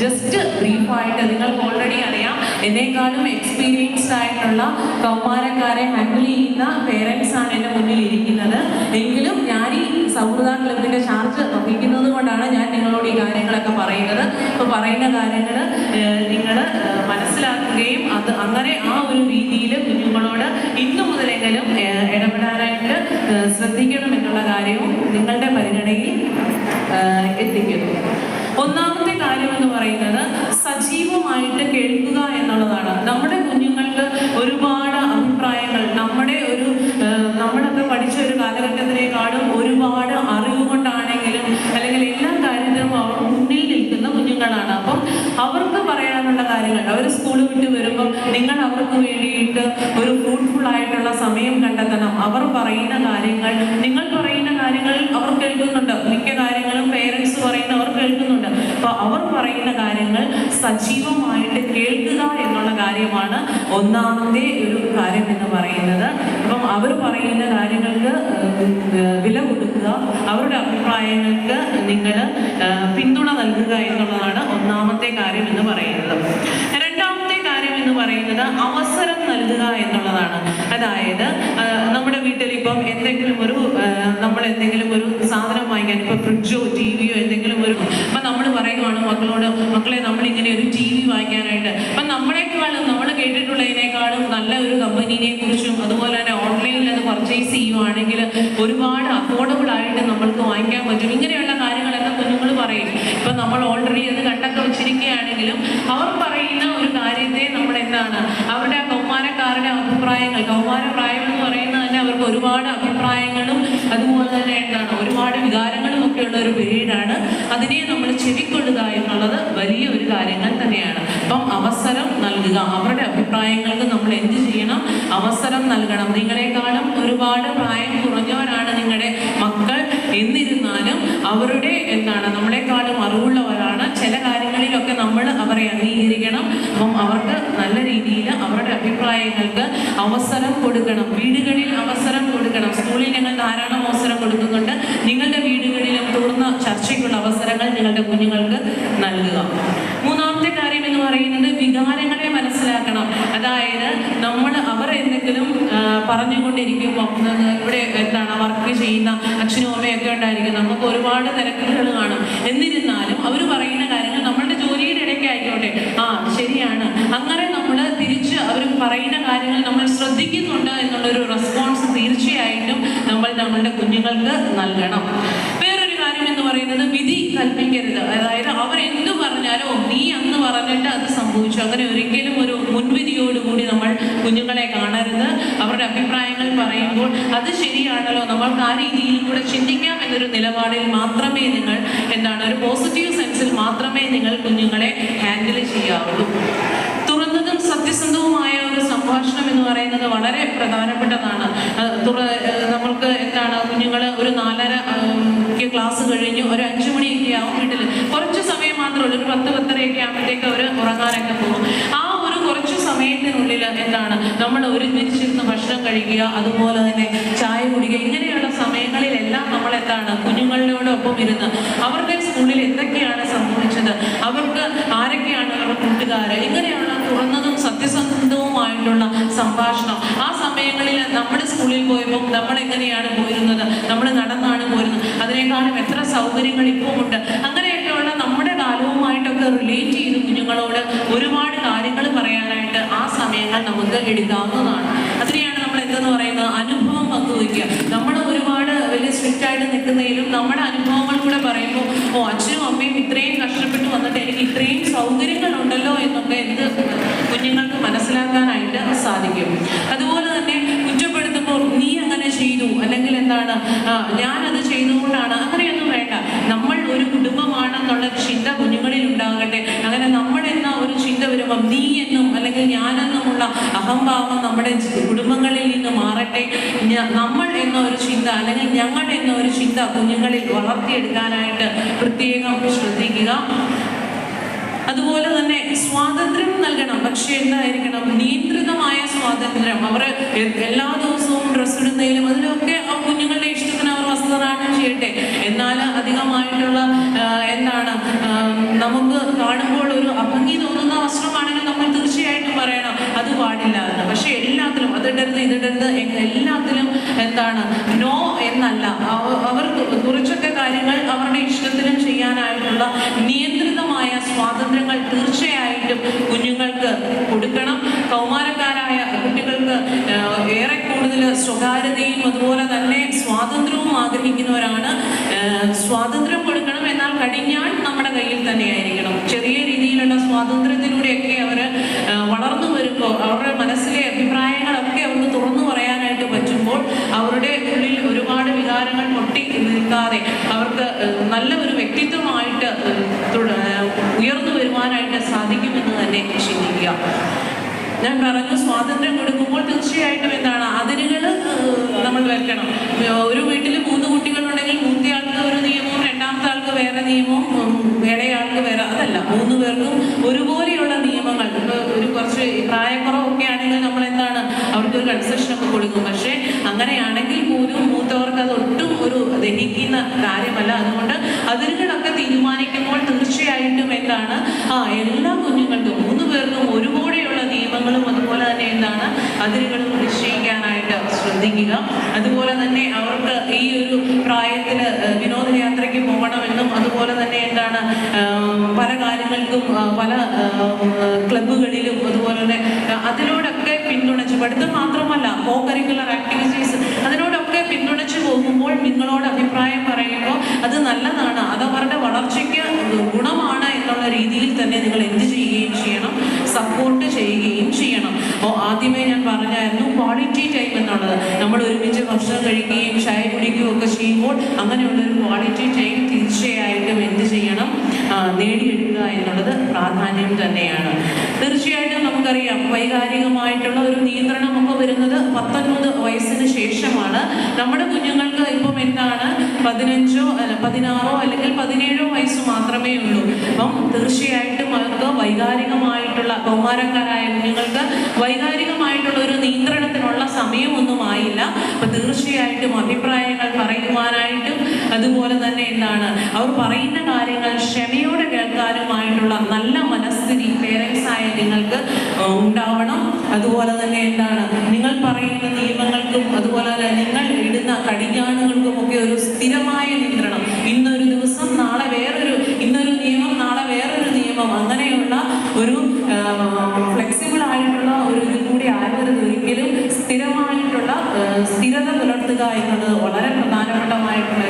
Just ബ്രീഫായിട്ട് നിങ്ങൾക്ക് already അറിയാം, എന്നേക്കാളും experienced ആയിട്ടുള്ള കൗമാരക്കാരെ ഹാൻഡിൽ ചെയ്യുന്ന പേരൻസ് ആണ് എൻ്റെ മുന്നിൽ ഇരിക്കുന്നത്. എങ്കിലും ഞാൻ ഈ സൗഹൃദ ക്ലബിൻ്റെ ചാർജ് വഹിക്കുന്നത് കൊണ്ടാണ് ഞാൻ നിങ്ങളോട് ഈ കാര്യങ്ങളൊക്കെ പറയുന്നത്. അപ്പോൾ പറയുന്ന കാര്യങ്ങൾ നിങ്ങൾ മനസ്സിലാക്കുകയും അത് അങ്ങനെ ആ ഒരു രീതിയിൽ കുഞ്ഞുങ്ങളോട് ഇന്നു മുതലെങ്കിലും ഇടപെടാനായിട്ട് ശ്രദ്ധിക്കണം എന്നുള്ള കാര്യവും നിങ്ങളുടെ പരിഗണനയിൽ എത്തിക്കുന്നു. ഒന്നാമത്തെ കാര്യം എന്ന് പറയുന്നത് സജീവമായിട്ട് കേൾക്കുക എന്നുള്ളതാണ്. നമ്മുടെ കുഞ്ഞുങ്ങൾക്ക് ഒരുപാട് അഭിപ്രായങ്ങൾ നമ്മളൊക്കെ പഠിച്ച ഒരു കാലഘട്ടത്തിനേക്കാളും ഒരുപാട് അറിവ് കൊണ്ടാണെങ്കിലും അല്ലെങ്കിൽ എല്ലാ കാര്യത്തിലും അവർ മുന്നിൽ നിൽക്കുന്ന കുഞ്ഞുങ്ങളാണ്. അപ്പം അവർക്ക് പറയാനുള്ള കാര്യങ്ങൾ, അവർ സ്കൂൾ വിട്ട് വരുമ്പോൾ നിങ്ങൾ അവർക്ക് വേണ്ടിയിട്ട് ഒരു ഫ്രൂട്ട്ഫുൾ ആയിട്ടുള്ള സമയം കണ്ടെത്തണം. അവർ പറയുന്ന കാര്യങ്ങൾ, നിങ്ങൾ പറയുന്ന കാര്യങ്ങൾ അവർ കേൾക്കുന്നുണ്ട്. മിക്ക കാര്യങ്ങളും പേരൻസ് പറയുന്നവർ കേൾക്കുന്നുണ്ട്. അപ്പോൾ അവർ പറയുന്ന കാര്യങ്ങൾ സജീവമായിട്ട് കേൾക്കുക എന്നുള്ള കാര്യമാണ് ഒന്നാമത്തെ ഒരു കാര്യം എന്ന് പറയുന്നത്. അപ്പം അവർ പറയുന്ന കാര്യങ്ങൾക്ക് വില കൊടുക്കുക, അവരുടെ അഭിപ്രായങ്ങൾക്ക് നിങ്ങൾ പിന്തുണ നൽകുക എന്നുള്ളതാണ് ഒന്നാമത്തെ കാര്യം എന്ന് പറയുന്നത്. രണ്ടാമത്തെ കാര്യം എന്ന് പറയുന്നത് അവസരം നൽകുക എന്നുള്ളതാണ്. അതായത് നമ്മുടെ വീട്ടിൽ ഇപ്പം നമ്മൾ എന്തെങ്കിലും ഒരു സാധനം വാങ്ങിക്കാൻ, ഇപ്പം ഫ്രിഡ്ജോ ടി വിയോ എന്തെങ്കിലും അപ്പം നമ്മൾ പറയുവാണ് മക്കളെ നമ്മളിങ്ങനെ ഒരു ടി വി വാങ്ങിക്കാനായിട്ട്. അപ്പം നമ്മൾ കേട്ടിട്ടുള്ളതിനേക്കാളും നല്ല ഒരു കമ്പനീനെ കുറിച്ചും അതുപോലെ തന്നെ ഓൺലൈനിൽ അത് പർച്ചേസ് ചെയ്യുവാണെങ്കിൽ ഒരുപാട് അഫോർഡബിൾ ആയിട്ട് നമ്മൾക്ക് വാങ്ങിക്കാൻ പറ്റും. ഇങ്ങനെയുള്ള കാര്യങ്ങളൊക്കെ കുഞ്ഞുങ്ങൾ പറയും. ഇപ്പം നമ്മൾ ഓൾറെഡി അത് കണ്ടൊക്കെ വെച്ചിരിക്കുകയാണെങ്കിലും അവർ പറയുന്ന ഒരു കാര്യത്തെ നമ്മൾ എന്താണ്, അവരുടെ കൗമാരക്കാരുടെ അഭിപ്രായങ്ങൾ, കൗമാരപ്രായം എന്ന് പറയുന്നത് തന്നെ അവർക്ക് ഒരുപാട് അഭിപ്രായങ്ങളും അതുപോലെ തന്നെ എന്താണ് ഒരുപാട് വികാരങ്ങളും ഒക്കെ ഉള്ള ഒരു പീരീഡാണ്. അതിനെ നമ്മൾ ചെവിക്കൊള്ളുക എന്നുള്ളത് വലിയ ഒരു കാര്യങ്ങൾ തന്നെയാണ്. അപ്പം അവസരം നൽകുക, അവരുടെ അഭിപ്രായങ്ങൾക്ക് നമ്മൾ എന്ത് ചെയ്യണം, അവസരം നൽകണം. നിങ്ങളെക്കാളും ഒരുപാട് പ്രായം കുറഞ്ഞവരാണ് നിങ്ങളുടെ മക്കൾ, എന്നിരുന്നാലും അവരുടെ നമ്മളെക്കാളും അറിവുള്ളവരാണ്. ചില കാര്യങ്ങളിലൊക്കെ നമ്മൾ അവരെ അംഗീകരിക്കണം. അപ്പം അവർക്ക് നല്ല രീതിയിൽ അവരുടെ അഭിപ്രായങ്ങൾക്ക് അവസരം കൊടുക്കണം. വീടുകളിൽ അവസരം കൊടുക്കണം. സ്കൂളിൽ ഞങ്ങൾ ധാരാളം അവസരം കൊടുക്കുന്നുണ്ട്. നിങ്ങളുടെ വീടുകളിലും തുറന്ന ചർച്ചയ്ക്കുള്ള അവസരങ്ങൾ നിങ്ങളുടെ കുഞ്ഞുങ്ങൾക്ക് നൽകുക. മൂന്നാമത്തെ കാര്യം എന്ന് പറയുന്നത് വികാരങ്ങളെ മനസ്സിലാക്കണം. അതായത് അവർ എന്തെങ്കിലും പറഞ്ഞുകൊണ്ടിരിക്കുമ്പോൾ ഇവിടെ വർക്ക് ചെയ്യുന്ന അച്ഛനും അമ്മയൊക്കെ ഉണ്ടായിരിക്കും. നമുക്ക് ഒരുപാട് തിരക്കുകൾ കാണും. എന്നിരുന്നാലും അവർ പറയുന്ന കാര്യങ്ങൾ നമ്മളുടെ ജോലിയുടെ ഇടയ്ക്ക് ആയിക്കോട്ടെ, ശരിയാണ്, അങ്ങനെ നമ്മൾ തിരിച്ച് അവർ പറയുന്ന കാര്യങ്ങൾ നമ്മൾ ശ്രദ്ധിക്കുന്നുണ്ട് എന്നുള്ളൊരു റെസ്പോൺസ് തീർച്ചയായിട്ടും നമ്മളുടെ കുഞ്ഞുങ്ങൾക്ക് നൽകണം. വേറൊരു കാര്യം എന്ന് പറയുന്നത് വിധി കൽപ്പിക്കരുത്. അതായത് അവർ എന്തു പറഞ്ഞാലോ നീ അന്ന് പറഞ്ഞിട്ട് അത് സംഭവിച്ചു, അങ്ങനെ ഒരിക്കലും ഒരു മുൻവിധിയോടുകൂടി നമ്മൾ കുഞ്ഞുങ്ങളെ കാണരുത്. അവരുടെ അഭിപ്രായങ്ങൾ പറയുമ്പോൾ അത് ശരിയാണല്ലോ, നമ്മൾക്ക് ആ രീതിയിൽ കൂടെ ചിന്തിക്കാം എന്നൊരു നിലപാടിൽ മാത്രമേ നിങ്ങൾ ഒരു പോസിറ്റീവ് സെൻസിൽ മാത്രമേ നിങ്ങൾ കുഞ്ഞുങ്ങളെ ഹാൻഡിൽ ചെയ്യാവുള്ളൂ. തുറന്നതും സത്യസന്ധവുമായ ഒരു സംഭാഷണം എന്ന് പറയുന്നത് വളരെ പ്രധാനപ്പെട്ടതാണ്. നമ്മൾക്ക് കുഞ്ഞുങ്ങൾ ഒരു 4:30 ക്ലാസ് കഴിഞ്ഞു, ഒരു 5 മണിയൊക്കെ ആവും വീട്ടിൽ. കുറച്ച് സമയം മാത്രമല്ല, ഒരു 10-10:30 ആകുമ്പോഴത്തേക്ക് അവർ ഉറങ്ങാനൊക്കെ പോകും. ആ ഒരു കുറച്ച് സമയത്തിനുള്ളിൽ നമ്മൾ ഒരുമിച്ചിരുന്ന് ഭക്ഷണം കഴിക്കുക, അതുപോലെ തന്നെ ചായ കുടിക്കുക, ഇങ്ങനെയുള്ള സമയങ്ങളിലെല്ലാം നമ്മൾ കുഞ്ഞുങ്ങളോടൊപ്പം ഇരുന്ന് അവരുടെ സ്കൂളിൽ എന്തൊക്കെയാണ് സംഭവിച്ചത്, അവർക്ക് ആരൊക്കെയാണ് അവരുടെ കൂട്ടുകാർ, ഇങ്ങനെയുള്ള തുറന്നതും സത്യസന്ധവുമായിട്ടുള്ള സംഭാഷണം. ആ സമയങ്ങളിൽ നമ്മുടെ സ്കൂളിൽ പോയപ്പോൾ നമ്മൾ എങ്ങനെയാണ് പോയിരുന്നത്, നമ്മൾ നടന്നാണ് പോരുന്നത്, അതിനേക്കാളും എത്ര സൗകര്യങ്ങൾ ഇപ്പോൾ ഉണ്ട്, അങ്ങനെയൊക്കെയുള്ള നമ്മുടെ കാലവുമായിട്ടൊക്കെ റിലേറ്റ് ചെയ്ത് കുഞ്ഞുങ്ങളോട് ഒരുപാട് കാര്യങ്ങൾ പറയാനായിട്ട് ആ സമയങ്ങൾ നമുക്ക് എടുക്കാവുന്നതാണ്. അതിനെയാണ് നമ്മൾ എന്തെന്ന് പറയുന്നത്, അനുഭവം പങ്കുവയ്ക്കുക. നമ്മൾ ഒരുപാട് വലിയ സ്ട്രിക്റ്റ് ആയിട്ട് നിൽക്കുന്നതിലും നമ്മുടെ അനുഭവങ്ങൾ കൂടെ പറയുമ്പോൾ അച്ഛനും അമ്മയും ഇത്രയും കഷ്ടപ്പെട്ട് വന്നിട്ട് എനിക്ക് ഇത്രയും സൗകര്യങ്ങളുണ്ടല്ലോ എന്നൊക്കെ കുഞ്ഞുങ്ങൾക്ക് മനസ്സിലാക്കാനായിട്ട് സാധിക്കും. അതുപോലെ തന്നെ കുറ്റപ്പെടുത്തുമ്പോൾ നീ അങ്ങനെ ചെയ്തു, അല്ലെങ്കിൽ ഞാനത് ചെയ്തുകൊണ്ടാണ്, അങ്ങനെയൊന്നും വേണ്ട. നമ്മൾ ഒരു കുടുംബമാണെന്നുള്ള ചിന്ത കുഞ്ഞുങ്ങളിൽ ഉണ്ടാകട്ടെ. അങ്ങനെ നമ്മളെന്ന ഒരു ചിന്ത വരുമ്പം നീ എന്നും അല്ലെങ്കിൽ ഞാനെന്നുമുള്ള അഹംഭാവം നമ്മുടെ കുടുംബങ്ങളിൽ നിന്ന് മാറട്ടെ. നമ്മൾ എന്ന ഒരു ചിന്ത അല്ലെങ്കിൽ ഞങ്ങൾ എന്ന ഒരു ചിന്ത കുഞ്ഞുങ്ങളിൽ വളർത്തിയെടുക്കാനായിട്ട് പ്രത്യേകം ശ്രദ്ധിക്കുക. അതുപോലെ തന്നെ സ്വാതന്ത്ര്യം നൽകണം. പക്ഷെ എന്തായിരിക്കണം, നിയന്ത്രിതമായ സ്വാതന്ത്ര്യം. അവർ എല്ലാ ദിവസവും ഡ്രസ്സ് ഇടുന്നതിലും അതിലൊക്കെ കുഞ്ഞുങ്ങളുടെ ഇഷ്ടത്തിന് അവർ വസ്ത്രധാരണം ചെയ്യട്ടെ. എന്നാൽ അധികമായിട്ടുള്ള എന്താണ് നമുക്ക് കാണുമ്പോൾ ഒരു അഭംഗി തോന്നുന്ന വസ്ത്രമാണെങ്കിൽ നമ്മൾ തീർച്ചയായിട്ടും പറയണം അത് പാടില്ല എന്ന്. പക്ഷെ എല്ലാത്തിലും അതിടരുത് ഇതിടരുത് എല്ലാത്തിലും എന്താണ് നോ എന്നല്ല. അവർക്ക് കുറച്ചൊക്കെ കാര്യങ്ങൾ അവരുടെ ഇഷ്ടത്തിലും ചെയ്യാനായിട്ടുള്ള നിയന്ത്രിതമായ സ്വാതന്ത്ര്യങ്ങൾ തീർച്ചയായിട്ടും കുഞ്ഞുങ്ങൾക്ക് കൊടുക്കണം. കൗമാരക്കാരായ കുട്ടികൾക്ക് ഏറെ കൂടുതൽ സ്വകാര്യതയും അതുപോലെ തന്നെ സ്വാതന്ത്ര്യവും ആഗ്രഹിക്കുന്നവരാണ്. സ്വാതന്ത്ര്യം കൊടുക്കണം, എന്നാൽ കടിഞ്ഞാൺ നമ്മുടെ കയ്യിൽ തന്നെയായിരിക്കണം. ചെറിയ രീതിയിലുള്ള സ്വാതന്ത്ര്യത്തിലൂടെയൊക്കെ അവർ വളർന്നു വരുമ്പോൾ അവരുടെ മനസ്സിലെ അഭിപ്രായങ്ങളൊക്കെ അവർക്ക് തുറന്നു പറയാനായിട്ട് പറ്റുമ്പോൾ അവരുടെ ഉള്ളിൽ ഒരുപാട് വികാരങ്ങൾ പൊട്ടി നിൽക്കാതെ അവർക്ക് നല്ല ഒരു വ്യക്തിത്വമായിട്ട് ഉയർന്നു വരുവാനായിട്ട് സാധിക്കുമെന്ന് തന്നെ ചിന്തിക്കുക. ഞാൻ പറഞ്ഞു, സ്വാതന്ത്ര്യം കൊടുക്കുമ്പോൾ തീർച്ചയായിട്ടും എന്താണ് അതിരുകൾ നമ്മൾ വെക്കണം. ഒരു വീട്ടിൽ 3 കുട്ടികളുണ്ടെങ്കിൽ മൂത്തയാൾക്ക് ഒരു നിയമവും രണ്ടാമത്തെ ആൾക്ക് വേറെ നിയമവും ഇടയാൾക്ക് വേറെ, അതല്ല. 3 പേർക്കും ഒരുപോലെയുള്ള നിയമങ്ങൾ. ഒരു കുറച്ച് പ്രായക്കുറവൊക്കെ ആണെങ്കിൽ നമ്മൾ എന്താണ് അവർക്കൊരു കൺസെഷനൊക്കെ കൊടുക്കും. പക്ഷേ അങ്ങനെയാണെങ്കിൽ പോലും മൂത്തവർക്ക് അത് ഒട്ടും ഒരു ദഹിക്കുന്ന കാര്യമല്ല. അതുകൊണ്ട് അതിരുകളൊക്കെ തീരുമാനിക്കുമ്പോൾ തീർച്ചയായിട്ടും എന്താണ് എല്ലാ കുഞ്ഞുങ്ങൾക്കും 3 പേർക്കും ഒരുപോലെയുള്ള നിയമങ്ങളും അതുപോലെ തന്നെ എന്താണ് അതിരുകളും നിശ്ചയിക്കാനായിട്ട് ശ്രദ്ധിക്കുക. അതുപോലെ തന്നെ അവർക്ക് ഈ ഒരു പ്രായത്തിൽ വിനോദയാത്രയ്ക്ക് പോകണമെന്നും അതുപോലെ തന്നെ എന്താണ് പല കാര്യങ്ങൾക്കും പല ക്ലബ്ബുകളിലും അതുപോലെ തന്നെ അതിനോടൊക്കെ പിന്തുണച്ച്, പഠിത്തം മാത്രമല്ല കോ കരിക്കുലർ ആക്ടിവിറ്റീസ് അതിനോടൊക്കെ പിന്തുണച്ച് പോകുമ്പോൾ നിങ്ങളോട് അഭിപ്രായം പറയുമ്പോൾ അത് നല്ലതാണ്, അത് അവരുടെ വളർച്ചയ്ക്ക് ഗുണമാണ് എന്നുള്ള രീതിയിൽ തന്നെ നിങ്ങൾ എന്ത് ചെയ്യുകയും ചെയ്യണം, സപ്പോർട്ട് ചെയ്യുകയും ചെയ്യണം. ആദ്യമേ ഞാൻ പറഞ്ഞായിരുന്നു ക്വാളിറ്റി ടൈം എന്നുള്ളത്. നമ്മൾ ഒരുമിച്ച് ഭക്ഷണം കഴിക്കുകയും ചായ കുടിക്കുകയും ഒക്കെ ചെയ്യുമ്പോൾ അങ്ങനെയുള്ളൊരു ക്വാളിറ്റി ടൈം തീർച്ചയായിട്ടും എന്ത് ചെയ്യണം, നേടിയെടുക്കുക എന്നുള്ളത് പ്രാധാന്യം തന്നെയാണ്. തീർച്ചയായിട്ടും നമുക്കറിയാം വൈകാരികമായിട്ടുള്ള ഒരു നിയന്ത്രണമൊക്കെ വരുന്നത് 19 വയസ്സിന് ശേഷമാണ്. നമ്മുടെ കുഞ്ഞുങ്ങൾക്ക് ഇപ്പം എന്താണ് 15 16 അല്ലെങ്കിൽ 17 വയസ്സ് മാത്രമേ ഉള്ളൂ. അപ്പം തീർച്ചയായിട്ടും അവർക്ക് വൈകാരികമായിട്ടുള്ള കൗമാരക്കാരായ കുഞ്ഞുങ്ങൾക്ക് വൈകാരികമായിട്ടുള്ള ഒരു നിയന്ത്രണത്തിനുള്ള സമയമൊന്നും ആയില്ല. അപ്പം തീർച്ചയായിട്ടും അഭിപ്രായങ്ങൾ പറയുവാനായിട്ടും അതുപോലെ തന്നെ എന്താണ് അവർ പറയുന്ന കാര്യങ്ങൾ ക്ഷമയോടെ കേൾക്കാനുമായിട്ടുള്ള നല്ല മനസ്ഥിതി പേരൻസായ നിങ്ങൾക്ക് ഉണ്ടാവണം. അതുപോലെ തന്നെ എന്താണ് നിങ്ങൾ പറയുന്ന നിയമങ്ങൾക്കും അതുപോലെ തന്നെ നിങ്ങൾ ഇടുന്ന കടിഞ്ഞാണുകൾക്കും ഒക്കെ ഒരു സ്ഥിരമായ നിയന്ത്രണം. ഇന്നൊരു ദിവസം നാളെ വേറൊരു, ഇന്നൊരു നിയമം നാളെ വേറൊരു നിയമം, അങ്ങനെയുള്ള ഒരു ഫ്ലെക്സിബിൾ ആയിട്ടുള്ള ഒരു ഇത് കൂടി ആവരുത്. ഒരിക്കലും സ്ഥിരമായിട്ടുള്ള സ്ഥിരത പുലർത്തുക എന്നുള്ളത് വളരെ പ്രധാനപ്പെട്ടമായിട്ടുള്ള